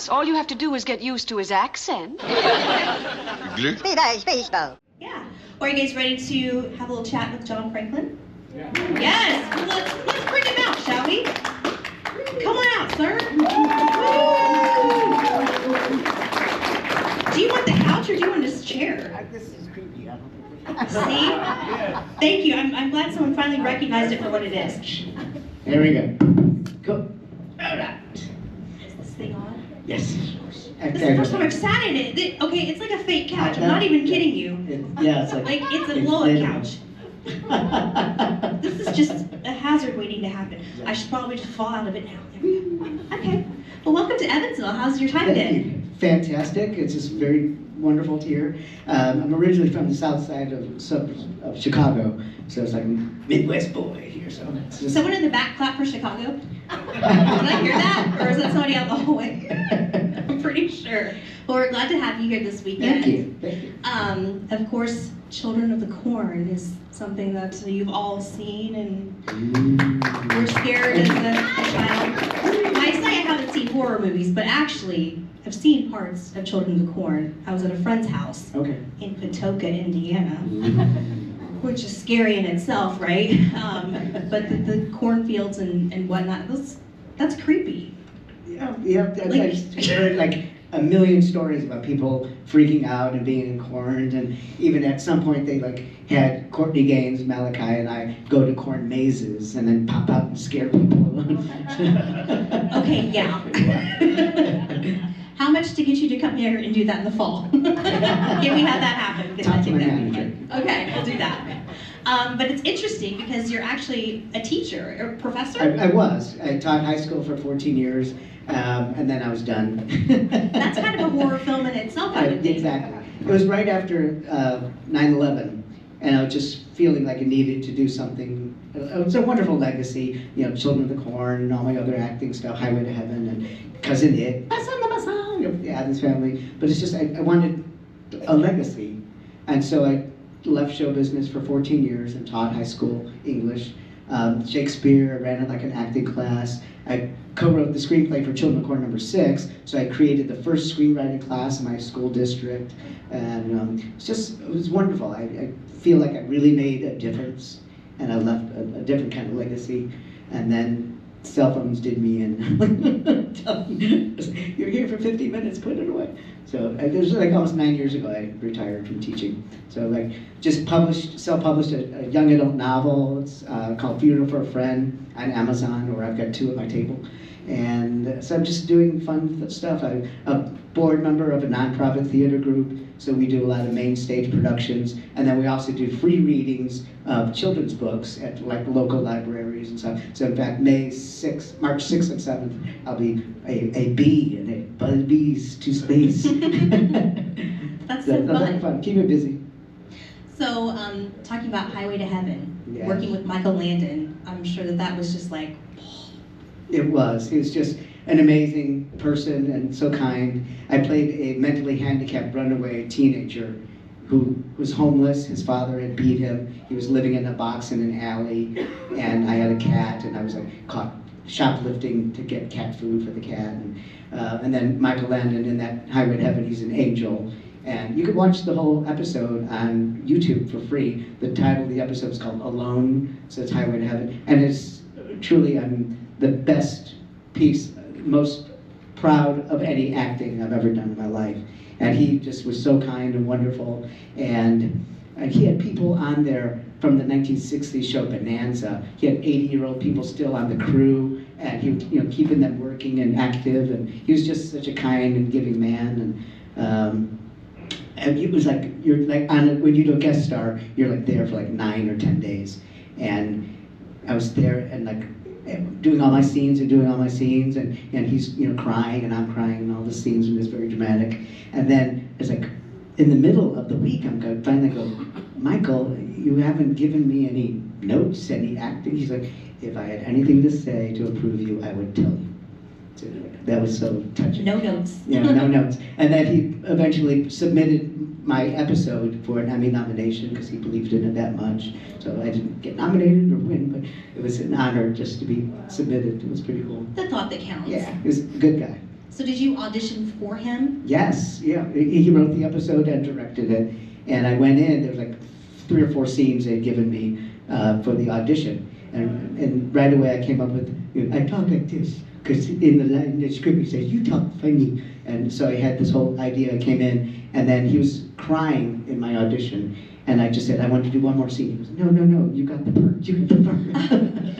Prince. All you have to do is get used to his accent. Glück? Yeah. Are you guys ready to have a little chat with John Franklin? Yeah. Yes. Well, let's bring him out, shall we? Come on out, sir. Do you want the couch or do you want this chair? This is creepy. See? Thank you. I'm glad someone finally recognized it for what it is. There we go. Cool. All right. Is this thing on? Yes. This is the first time I've sat in it. Okay, it's like a fake couch. I'm not even kidding you. Yeah, it's like it's a blow-up couch. This is just a hazard waiting to happen. I should probably just fall out of it now. There we go. Okay. Well, welcome to Evansville. How's your time been? Fantastic. It's just very wonderful here. I'm originally from the south side of Chicago, so it's like a Midwest boy here. So it's just... Someone in the back clap for Chicago? Did I hear that? Or is that somebody out the hallway? I'm pretty sure. Well, we're glad to have you here this weekend. Thank you. Thank you. Of course, Children of the Corn is something that you've all seen and were scared as a child. I say I haven't seen horror movies, but actually, I've seen parts of Children of the Corn. I was at a friend's house in Patoka, Indiana, which is scary in itself, right? But the cornfields and whatnot, that's creepy. Yeah. I just heard like a million stories about people freaking out and being in corn, and even at some point they like had Courtney Gaines, Malachi, and I go to corn mazes and then pop out and scare people. Okay, yeah. How much to get you to come here and do that in the fall? Can we have that happen? Talk to my manager. Okay, we'll do that. But it's interesting because you're actually a teacher, or professor? I was. I taught high school for 14 years, and then I was done. That's kind of a horror film in itself, I would think. Exactly. It was right after 9/11, and I was just feeling like I needed to do something. It's a wonderful legacy, you know, Children of the Corn and all my other acting stuff, Highway to Heaven and Cousin It, the Addams Family. But it's just, I wanted a legacy. And so I left show business for 14 years and taught high school English, Shakespeare, I ran it like an acting class. I co-wrote the screenplay for Children of Corn #6, so I created the first screenwriting class in my school district, and it was wonderful. I feel like I really made a difference, and I left a different kind of legacy. And then cell phones did me in. You're here for 50 minutes, put it away. So it was like almost 9 years ago I retired from teaching. So like just self-published a young adult novel. It's called Funeral for a Friend on Amazon, or I've got 2 at my table. And so I'm just doing fun stuff. I'm a board member of a nonprofit theater group, so we do a lot of main stage productions, and then we also do free readings of children's books at like local libraries and stuff. So in fact, March 6th and 7th, I'll be a bee and a buzz bees to space. That's so fun. Keep it busy. So talking about Highway to Heaven, yes. Working with Michael Landon, I'm sure that was just like... It was. He was just an amazing person and so kind. I played a mentally handicapped runaway teenager who was homeless. His father had beat him. He was living in a box in an alley, and I had a cat, and I was like caught shoplifting to get cat food for the cat. And then Michael Landon in that Highway to Heaven, he's an angel. And you can watch the whole episode on YouTube for free. The title of the episode is called Alone, so it's Highway to Heaven. And it's truly, the best piece, most proud of any acting I've ever done in my life. And he just was so kind and wonderful. And he had people on there from the 1960s show Bonanza. He had 80-year-old people still on the crew, and he was, keeping them working and active. And he was just such a kind and giving man. And it was like, you're like when you do a guest star, you're like there for like 9 or 10 days. And I was there and like doing all my scenes, and he's crying and I'm crying and all the scenes, and it's very dramatic. And then it's like in the middle of the week, I'm going to finally go, Michael, you haven't given me any notes, any acting. He's like, if I had anything to say to approve you, I would tell you. So that was so touching. No notes. Yeah, no notes. And then he eventually submitted my episode for an Emmy nomination because he believed in it that much. So I didn't get nominated or win, but it was an honor just to be submitted. It was pretty cool. The thought that counts. Yeah, he was a good guy. So did you audition for him? Yes, yeah. He wrote the episode and directed it. And I went in, there was like 3 or 4 scenes they'd given me for the audition. And right away I came up with, I talk like this. Because in the script he says, you talk funny. And so I had this whole idea, I came in, and then he was crying in my audition. And I just said, I want to do one more scene. He goes, no, no, no, you got the part, you got the part.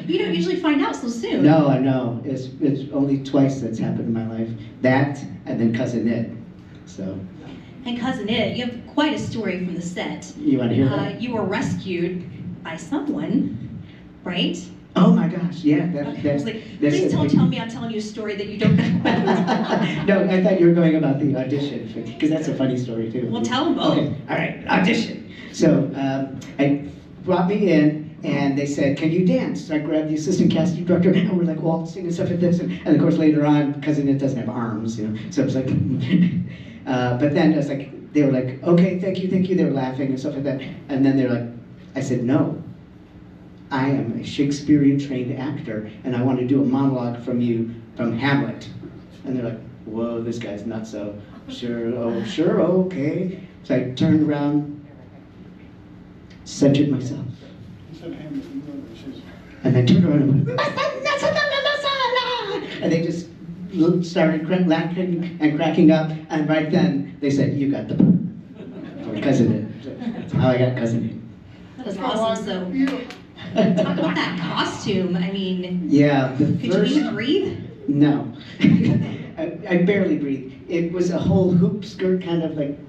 You don't usually find out so soon. No, I know. It's only twice that's happened in my life. That, and then Cousin Ed. So. And Cousin Ed, you have quite a story from the set. You want to hear that? You were rescued by someone, right? Oh my gosh, yeah. I was like, please don't tell me I'm telling you a story that you don't know about. No, I thought you were going about the audition, because that's a funny story too. Well, tell them both. Okay, all right, audition. So, I brought me in, and they said, can you dance? So I grabbed the assistant casting director, and we're like waltzing and stuff like this, and of course later on, Cousin Ed doesn't have arms, you know, so it was like, but then it was like, they were like, okay, thank you, they were laughing and stuff like that, and then they're like, I said, no. I am a Shakespearean trained actor, and I want to do a monologue from you from Hamlet. And they're like, whoa, this guy's nuts, so sure, okay. So I turned around, centered myself. And then turned around and went, and they just started laughing and cracking up, and right then they said, you got the part. Cousin Ed. That's how I got Cousin Ed. That is awesome, so. Talk about that costume. I mean, yeah, could you even breathe? No, I barely breathe. It was a whole hoop skirt kind of like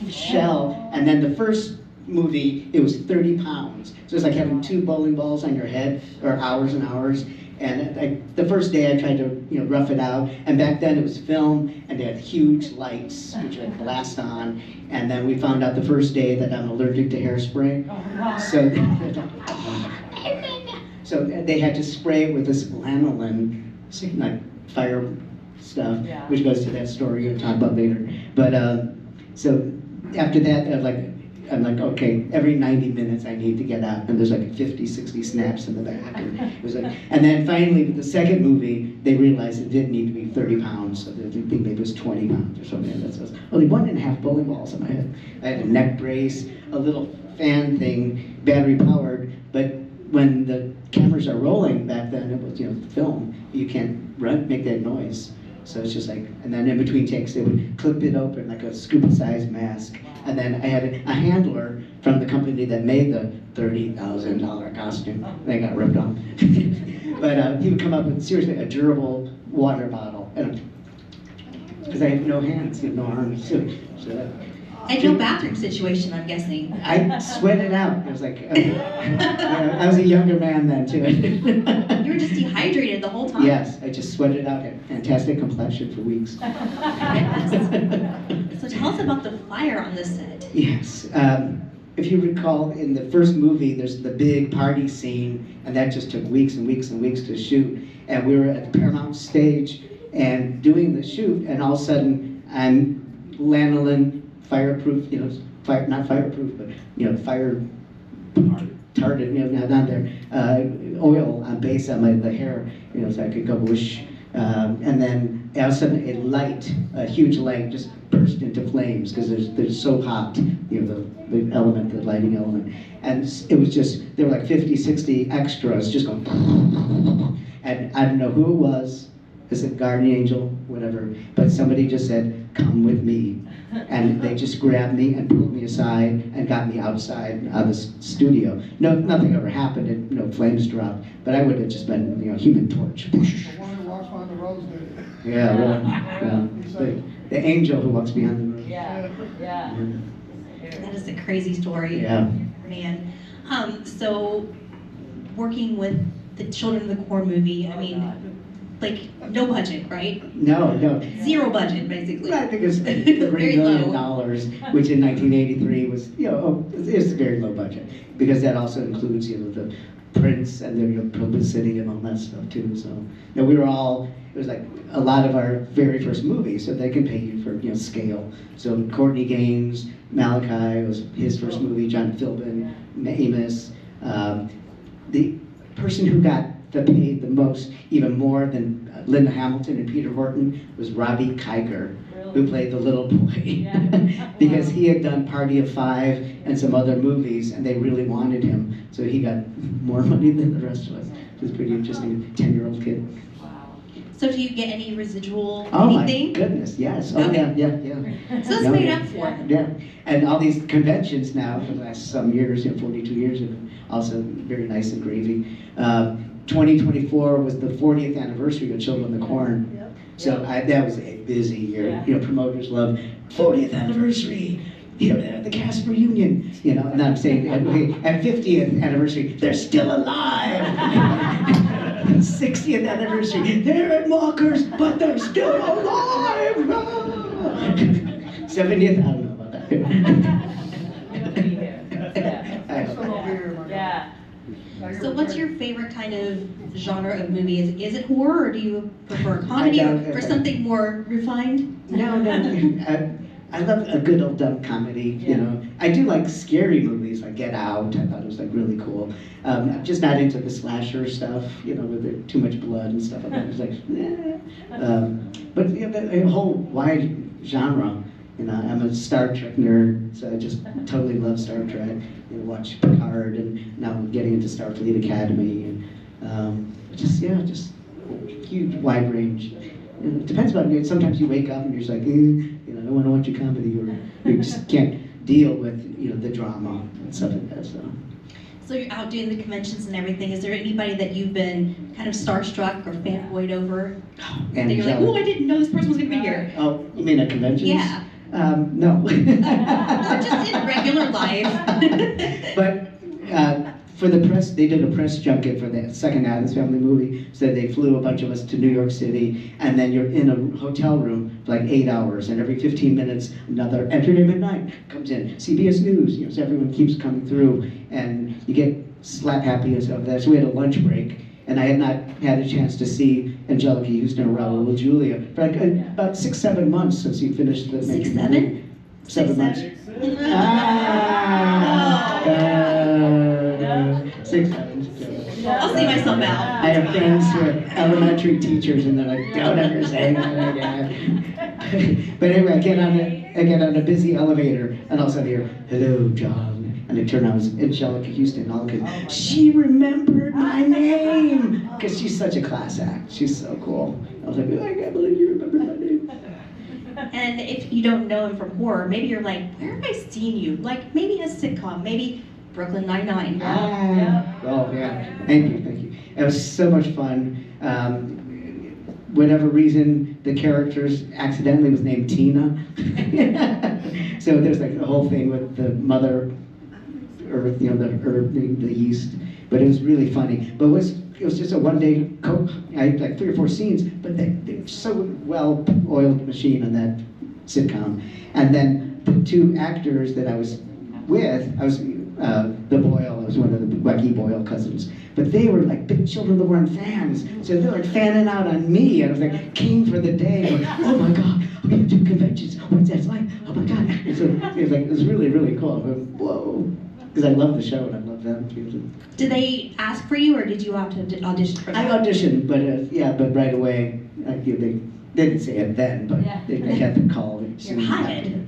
shell, and then the first movie, it was 30 pounds. So it's like having 2 bowling balls on your head for hours and hours. And the first day I tried to rough it out, and back then it was film, and they had huge lights which I blast on, and then we found out the first day that I'm allergic to hairspray. So they had to spray it with this lanolin, like fire stuff, which goes to that story you'll talk about later. But so after that, I'm like, okay, every 90 minutes I need to get out, and there's like 50, 60 snaps in the back. And, it was like, and then finally, with the second movie, they realized it didn't need to be 30 pounds, so they think maybe it was 20 pounds or something. That's only 1.5 bowling balls in my head. I had a neck brace, a little fan thing, battery powered, but when the cameras are rolling back then, it was film, you can't make that noise. So it's just like, and then in between takes, they would clip it open like a scuba-sized mask. And then I had a handler from the company that made the $30,000 costume. They got ripped off. But he would come up with, seriously, a durable water bottle. Because I had no hands, no arms. And no bathroom situation, I'm guessing. I sweated out. It was like, I was a younger man then, too. You were just dehydrated the whole time? Yes, I just sweated out. Had fantastic complexion for weeks. So tell us about the fire on this set. Yes. If you recall, in the first movie, there's the big party scene, and that just took weeks and weeks and weeks to shoot. And we were at the Paramount stage and doing the shoot, and all of a sudden, I'm lanolin, fireproof, not fireproof, but fire retardant, down there, oil on base on the hair, so I could go whoosh. And then all of a sudden a huge light just burst into flames because they're so hot, the element, the lighting element. And it was just, there were like 50, 60 extras just going, and I don't know who it was, is it guardian angel, whatever, but somebody just said, come with me. And they just grabbed me and pulled me aside and got me outside of the studio. No, nothing ever happened, and no flames dropped, but I would have just been, Human Torch. Yeah, the angel who walks behind the road. Yeah. That is a crazy story. Yeah. Man. So, working with the Children of the Corn movie, I mean, like, no budget, right? No. 0 budget, basically. I think it's $3 million, which in 1983 was, it was a very low budget, because that also includes, the prints and the publicity and all that stuff too. So, we were all, it was like a lot of our very first movies, so they can pay you for, scale. So Courtney Gaines, Malachi was his first movie, John Philbin, Amos. The person who got paid the most, even more than Linda Hamilton and Peter Horton was Robbie Kiger, who played the little boy. Because he had done Party of Five and some other movies, and they really wanted him. So he got more money than the rest of us. It was pretty interesting, 10-year-old kid. So do you get any residual Oh anything? my goodness, yes. Oh Okay. yeah. So that's No, made yeah. up for it. Yeah, and all these conventions now for the last some years, 42 years, have been also very nice and gravy. 2024 was the 40th anniversary of Children of the Corn. So that was a busy year. You know, promoters love 40th anniversary. You know, the cast reunion. You know, and I'm saying, okay, at 50th anniversary, they're still alive. 60th anniversary, they're at Mockers, but they're still alive. 70th, I don't know about that. Yeah. So what's your favorite kind of genre of movie? Is it horror, or do you prefer comedy, or something more refined? No. I love a good old dumb comedy, you know. I do like scary movies, like Get Out. I thought it was like really cool. I'm just not into the slasher stuff, you know, with too much blood and stuff like that. It's like, but you know, a whole wide genre. You know, I'm a Star Trek nerd, so I just totally love Star Trek. You know, watch Picard, and now I'm getting into Starfleet Academy, and just huge wide range. You know, it depends on it. Sometimes you wake up and you're just like, you know, I want to watch a comedy, or you just can't deal with, you know, the drama and stuff like that. So you're out doing the conventions and everything. Is there anybody that you've been kind of starstruck or fanboyed over? And you're like, oh, I didn't know this person was going to be here. Oh, you mean at conventions? Yeah. No. Or just in regular life. But for the press, they did a press junket for the second Addams Family movie. So they flew a bunch of us to New York City, and then you're in a hotel room for like 8 hours, and every 15 minutes another entertainment night comes in. CBS News, you know, so everyone keeps coming through, and you get slap happy and stuff like that. So we had a lunch break, and I had not had a chance to see Angelica Houston or Raul Julia for like about 6-7 months since you finished the major 6-7? movie. 7 months. 6 7. I'll see myself out. I have friends who are elementary teachers, and they're like, "Don't ever say that again." But anyway, I get on a busy elevator, and all of a sudden I hear, "Hello, John," and I turn on, it was Angelica Houston, and all because she remembered my name, because she's such a class act. She's so cool. I was like, oh, I can't believe you remembered my name. And if you don't know him from horror, maybe you're like, where have I seen you? Like maybe a sitcom, maybe Brooklyn Nine-Nine. Oh yeah, thank you. It was so much fun. Whatever reason, the characters accidentally was named Tina. So there's like the whole thing with the Mother Earth, you know, the herb, the yeast. But it was really funny. But it was just a one-day I had like 3 or 4 scenes, but they're so well-oiled machine on that sitcom. And then the 2 actors that I was with, the Boyle, I was one of the wacky Boyle cousins, but they were like big Children of the Corn fans, so they were like fanning out on me, and I was like king for the day. Like, oh my God, I'm gonna do conventions. What's that like? Oh my God! And so it was really, really cool. But, whoa, because I love the show and I love them too. Did they ask for you, or did you have to audition for I that? auditioned, but but right away, they didn't say it then, but they got the call. You're hired.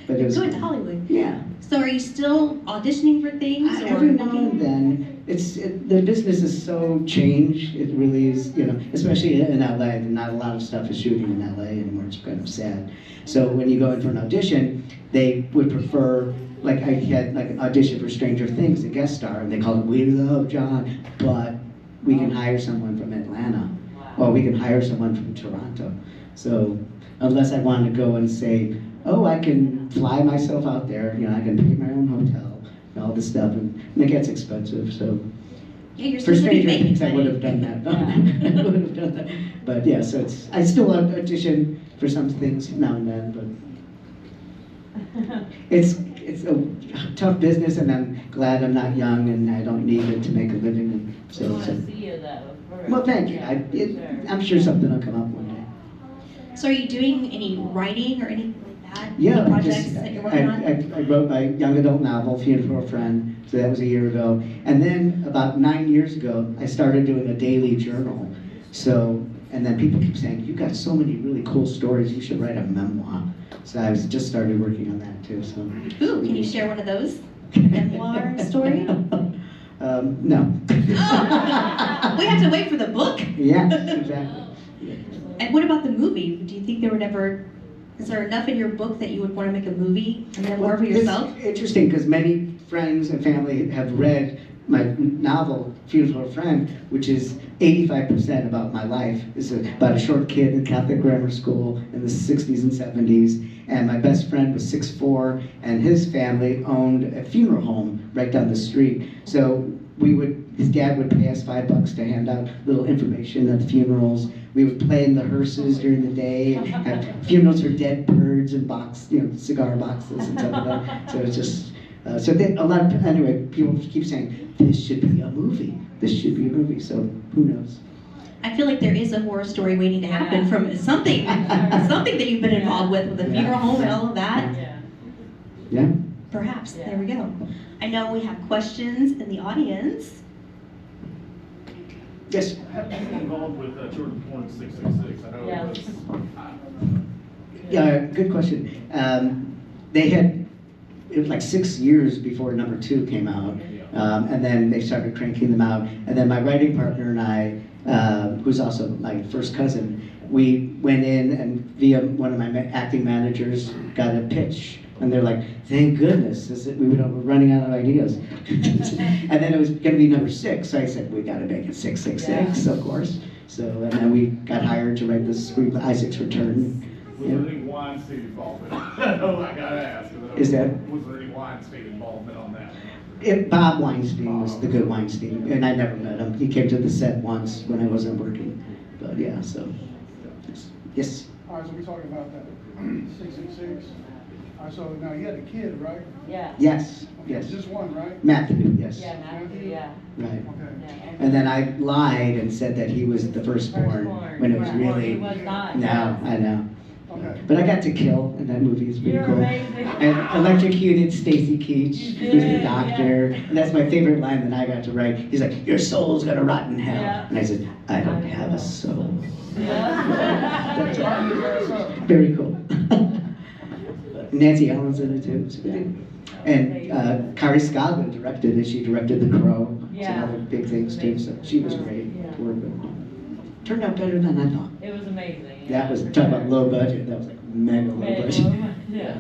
But it was Going to Hollywood. Yeah. So are you still auditioning for things? Or Every now and then, the business is so changed. It really is, you know, especially in LA. Not a lot of stuff is shooting in LA anymore. It's kind of sad. So when you go in for an audition, they would prefer, like I had like an audition for Stranger Things, a guest star, and they called it "We Love John," but we can hire someone from Atlanta, or we can hire someone from Toronto. So unless I want to go and say, oh, I can fly myself out there, you know, I can pay my own hotel and all this stuff, and it gets expensive, so. Yeah, you're For supposed to be Stranger Things, I making would money. have done that. I would have done that. But yeah, so I still audition for some things now and then, but it's a tough business, and I'm glad I'm not young and I don't need it to make a living. And We want to see you though. First. well, thank you. I'm sure something will come up one day. So are you doing any writing or anything like that? Yeah, Any projects that you're working on? I wrote my young adult novel, Funeral for a Friend, so that was a year ago. And then about 9 years ago, I started doing a daily journal. So And then people keep saying, you got so many really cool stories, you should write a memoir. So I was just started working on that too. So. Ooh, can you share one of those? A memoir story? No. Oh, we have to wait for the book? Yeah, exactly. And what about the movie? Do you think there would ever, is there enough in your book that you would want to make a movie, a memoir for yourself? It's interesting because many friends and family have read my novel, Funeral for a Friend, which is 85% about my life. It's about a short kid in Catholic grammar school in the 60s and 70s. And my best friend was 6'4", and his family owned a funeral home right down the street. So his dad would pay us $5 to hand out little information at the funerals. We would play in the hearses during the day and have funerals for dead birds and cigar boxes and stuff like that. So it's just, anyway, people keep saying, this should be a movie. This should be a movie, so who knows? I feel like there is a horror story waiting to happen from something that you've been involved with the funeral home and all of that. Yeah. Perhaps, there we go. I know we have questions in the audience. Yes. Have people involved with Children Born 666? I know it was. Yeah, good question. It was like 6 years before number 2 came out, and then they started cranking them out. And then my writing partner and I, who's also my first cousin, we went in and via one of my acting managers got a pitch. And they're like, thank goodness, we're running out of ideas. And then it was going to be number 6, so I said, we got to make it 666, of course. So, and then we got hired to write this screenplay, Isaac's Return. Was there any Weinstein involvement? I got to ask. Is that? Was there any Weinstein involvement on that? Bob Weinstein was the good Weinstein, and I never met him. He came to the set once when I wasn't working. But yeah, so, yes. All right, so we're talking about that 666. So now you had a kid, right? Yeah. Yes, Okay, yes. just one, right? Matthew, yes. Yeah, Matthew, yeah. Right. Okay. Yeah. And then I lied and said that he was the firstborn when it was Right. really. He was not. No, I know. Okay. But I got to kill in that movie. It's pretty You're cool. amazing. And electrocuted Stacy Keach, You who's the did, doctor. yeah. And that's my favorite line that I got to write. He's like, your soul's gonna rot in hell. Yeah. And I said, I don't have a soul. Yeah. Very cool. Nancy Allen's in it too. It's good. And Kari Skogman directed it. She directed The Crow. Yeah. Some other big things too. So she was great. Yeah. Turned out better than I thought. It was amazing. That was talking about low budget. That was like mega low budget. Yeah.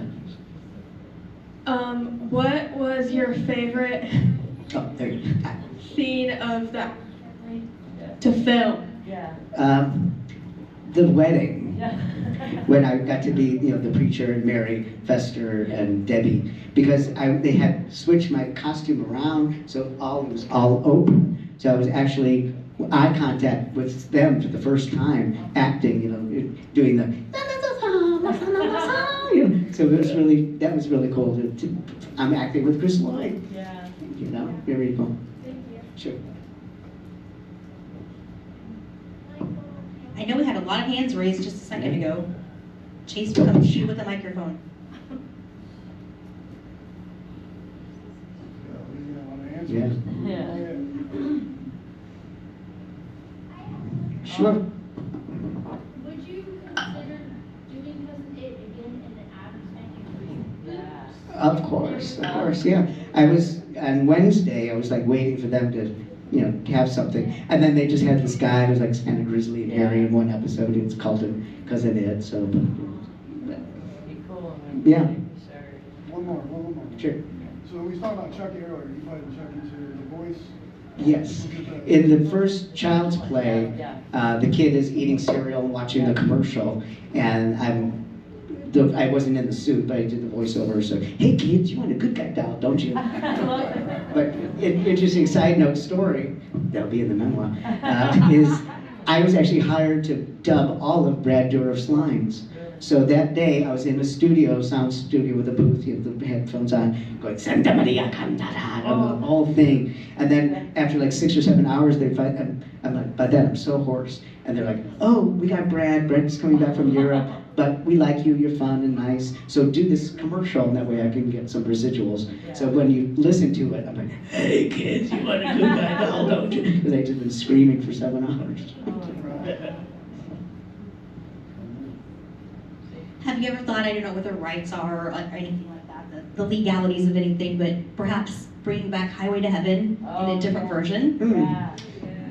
What was your favorite Oh, there you go. scene of that to film? Yeah. The wedding. Yeah. When I got to be, the preacher and Mary, Fester, and Debbie, because they had switched my costume around, so it was all open. So I was actually eye contact with them for the first time, acting, doing the. So that was really cool. I'm acting with Chris Lloyd. Yeah. Very cool. Sure. I know we had a lot of hands raised just a second ago. Chase will come to you with the microphone. Yeah. Yeah. Sure. Would you consider doing Cousin It again in the Addams Family? Yeah. Of course, yeah. I was, on Wednesday, I was like waiting for them to, have something. And then they just had this guy who was like kind of grizzly and hairy in one episode. It's called him Cousin It, so. Be cool. Yeah. Sure. One more. Sure. So we was talking about Chucky earlier. You played Chucky to the voice. Yes. In the first Child's Play, the kid is eating cereal and watching the commercial, and I wasn't in the suit, but I did the voiceover. So, hey kids, you want a good guy doll, don't you? But interesting side note story, that'll be in the memoir, is I was actually hired to dub all of Brad Dourif's lines. So that day I was in a sound studio with a booth, the headphones on, going Santa Maria Cantata, the whole thing. And then after like 6 or 7 hours, I'm like, by then I'm so hoarse. And they're like, oh, we got Brad's coming back from Europe, but we like you, you're fun and nice. So do this commercial, and that way I can get some residuals. Yeah. So when you listen to it, I'm like, hey kids, you want a good guy doll, don't you? Because I just been screaming for 7 hours. Have you ever thought, I don't know what the rights are or anything like that, the legalities of anything, but perhaps bringing back Highway to Heaven in a different version? Yeah.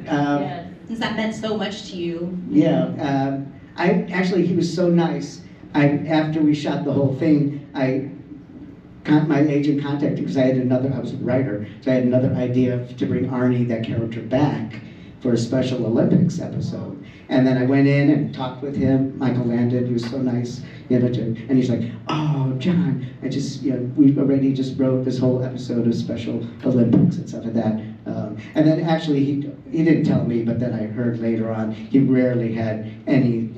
Yes. Since that meant so much to you. Yeah, he was so nice. After we shot the whole thing, my agent contacted because I was a writer, so I had another idea to bring Arnie, that character, back for a Special Olympics episode. And then I went in and talked with him. Michael Landon, he was so nice, and he's like, "Oh, John, we already just wrote this whole episode of Special Olympics and stuff like that." And then actually, he didn't tell me, but then I heard later on, he rarely had any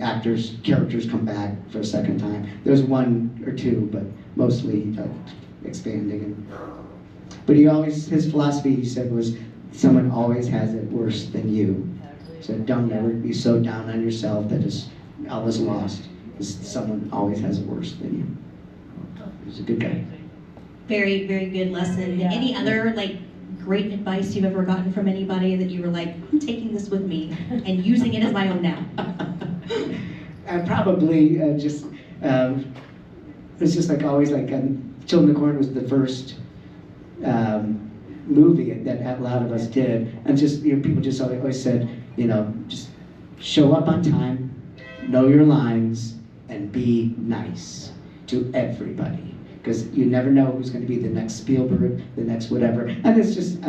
characters come back for a second time. There was one or two, but mostly expanding. But his philosophy, he said, was, someone always has it worse than you. So don't ever be so down on yourself that it's all is lost. Someone always has it worse than you. He's a good guy. Very, very good lesson. Yeah. Any other great advice you've ever gotten from anybody that you were like, I'm taking this with me and using it as my own now? Probably it's just always Children of the Corn was the first movie that a lot of us did, and people just always said, just show up on time, know your lines, and be nice to everybody, because you never know who's going to be the next Spielberg, the next whatever. And it's just, I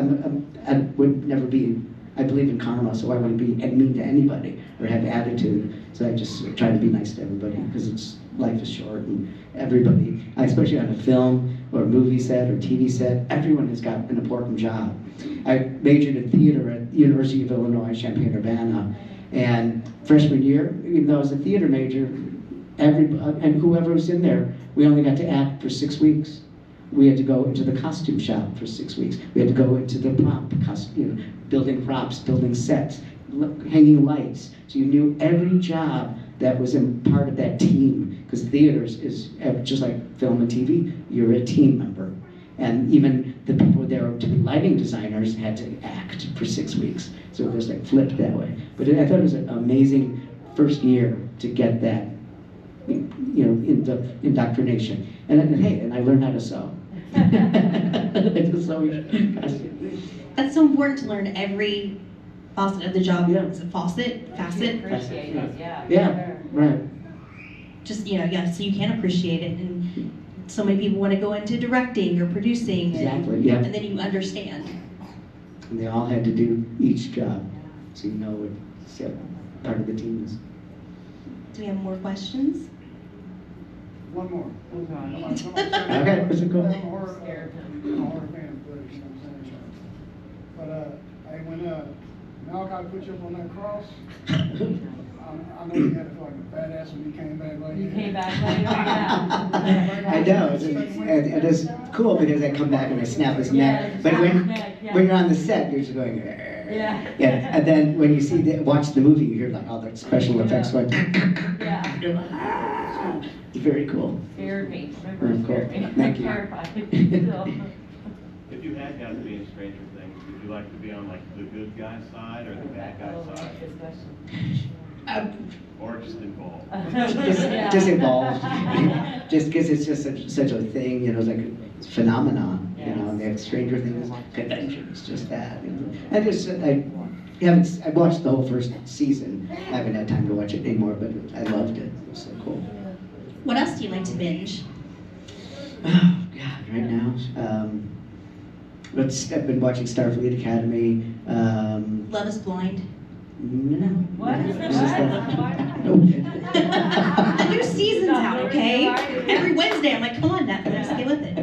would never be, I believe in karma, so I wouldn't be mean to anybody or have attitude. So I just try to be nice to everybody, because life is short, and everybody, especially on a film or a movie set or TV set, everyone has got an important job. I majored in theater at the University of Illinois, Champaign-Urbana, and freshman year, even though I was a theater major, and whoever was in there, we only got to act for 6 weeks. We had to go into the costume shop for 6 weeks. We had to go into the building props, building sets, hanging lights. So you knew every job that was in part of that team, because theaters is just like film and TV. You're a team member. And even the people there to be lighting designers had to act for 6 weeks. So it was flipped that way. But I thought it was an amazing first year to get that, indoctrination. And I learned how to sew. That's so important to learn every facet of the job. Yeah. Is it facet? Appreciate it, yeah. Yeah, right. Just, so you can appreciate it. And so many people want to go into directing or producing. Exactly, yeah. And then you understand. And they all had to do each job, so what part of the team is. Do we have more questions? One more. Okay, what's it called? I'm a horror fan, but when Malachi put you up on that cross, I know you had to feel like a badass when you came back later. You came back later, yeah. I know, it is cool because I come back and I snap his neck. But when you're on the set, you're just going, yeah. And then when you watch the movie, you hear all that special effects going. Yeah. It's very cool. Scared me. Remember, it scared me. Thank you. Terrified. Still. If you had got to be in Stranger Things, would you like to be on the good guy side or the bad guy side? Good question. Or just involved? Just involved. Just because it's just such a thing, it's a phenomenon. And the Stranger Things convention is just that. I watched the whole first season. I haven't had time to watch it anymore, but I loved it. It was so cool. What else do you like to binge? Oh God, right now. I've been watching Starfleet Academy. Love is Blind. No. What? It's just that- The new season's out, okay? Every Wednesday, I'm like, come on, Netflix, get with it.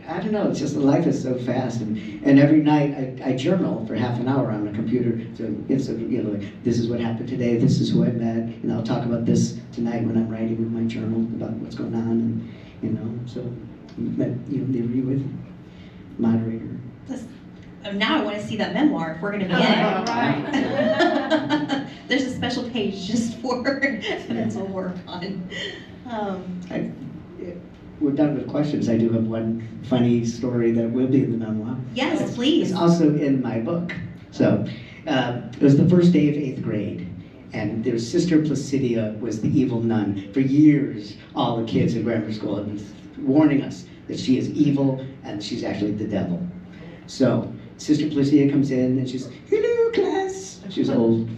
I don't know, it's just life is so fast, and every night I journal for half an hour on the computer. So it's this is what happened today, this is who I met, I'll talk about this tonight when I'm writing in my journal about what's going on, and so the review with moderator. Now I want to see that memoir if we're going to be in it. Right. There's a special page just for Evansville Horror Con. We're done with questions. I do have one funny story that will be in the memoir. Yes, It's please. also in my book. So it was the first day of 8th grade, And their sister Placidia was the evil nun. For years, all the kids in grammar school have been warning us that she is evil and she's actually the devil. So, Sister Placidia comes in and she's, hello class. She's old.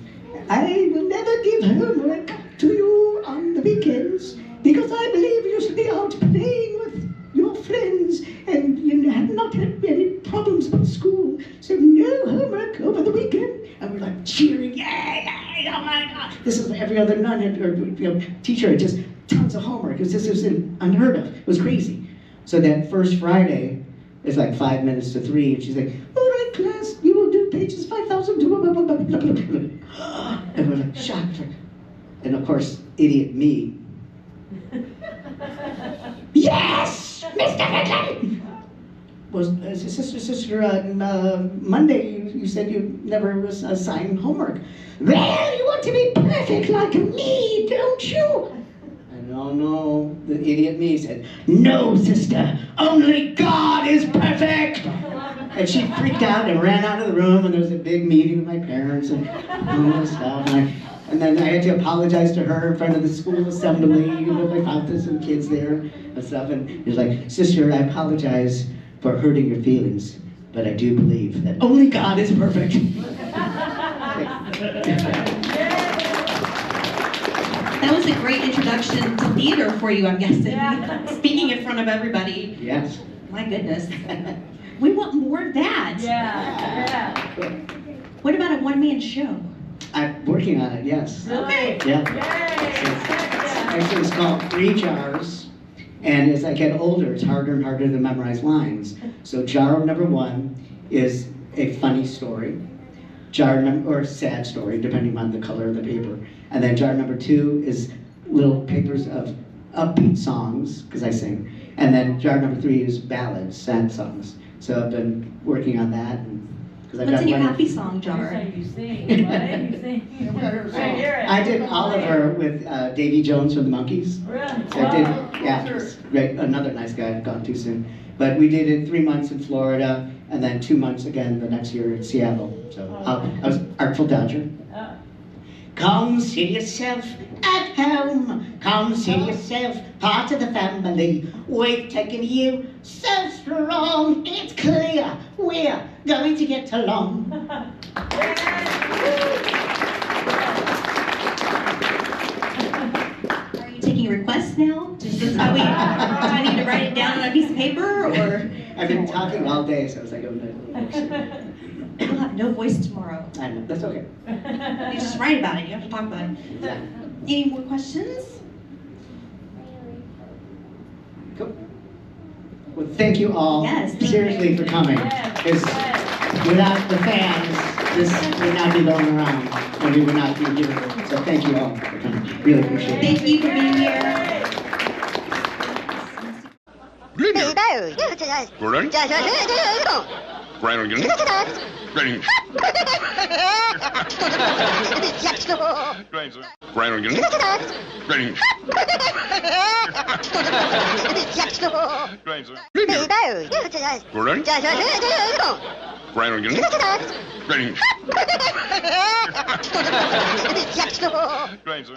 I will never give homework to you on the weekends because I believe you should be out playing with your friends and you have not had any problems with school. So no homework over the weekend. And we're like cheering, yay, yay, oh my God. This is every other nun had, or teacher had just tons of homework. It was unheard of. It was crazy. So that first Friday, it's like 5 minutes to 3, and she's like, all right, class, you will do pages 5,000 to blah, blah, blah, blah, blah, blah. And we're like, shocked. And of course, idiot me. Yes, Mr. Ridley! Well, sister, Monday you said you never assigned homework. Well, you want to be perfect like me, don't you? No, the idiot me said, no, sister, only God is perfect! And she freaked out and ran out of the room, and there was a big meeting with my parents and all this stuff. And then I had to apologize to her in front of the school assembly, I found some kids there and stuff. And he was like, sister, I apologize for hurting your feelings, but I do believe that only God is perfect. That was a great introduction to theater for you, I'm guessing. Yeah. Speaking in front of everybody. Yes. My goodness. We want more of that. Yeah. What about a one-man show? I'm working on it, yes. Really? Yeah. Yay! Actually, it's called 3 Jars. And as I get older, it's harder and harder to memorize lines. So jar number 1 is a funny story. Or sad story, depending on the color of the paper. And then jar number 2 is little papers of upbeat songs, because I sing. And then jar number 3 is ballads, sad songs. So I've been working on that. What's in your happy song jar? You sing, right? You sing. I hear it. I did Oliver with Davy Jones from the Monkees. Really? So I did, yeah, it was great. Another nice guy, gone too soon. But we did it 3 months in Florida, and then 2 months again the next year in Seattle. So I was Artful Dodger. Come see yourself at home. Come see yourself part of the family. We've taken you so strong. It's clear we're going to get along. Are you taking requests now? Do I need to write it down on a piece of paper, or? I've been talking all day, so I was like, oh no. You'll have no voice tomorrow. I know, that's okay. You just write about it. You have to talk about it. Exactly. Any more questions? Cool. Well, thank you all seriously for coming. Because without the fans, this would not be going around, and we would not be here. So thank you all for coming. Really appreciate it. Thank you for being here. Right.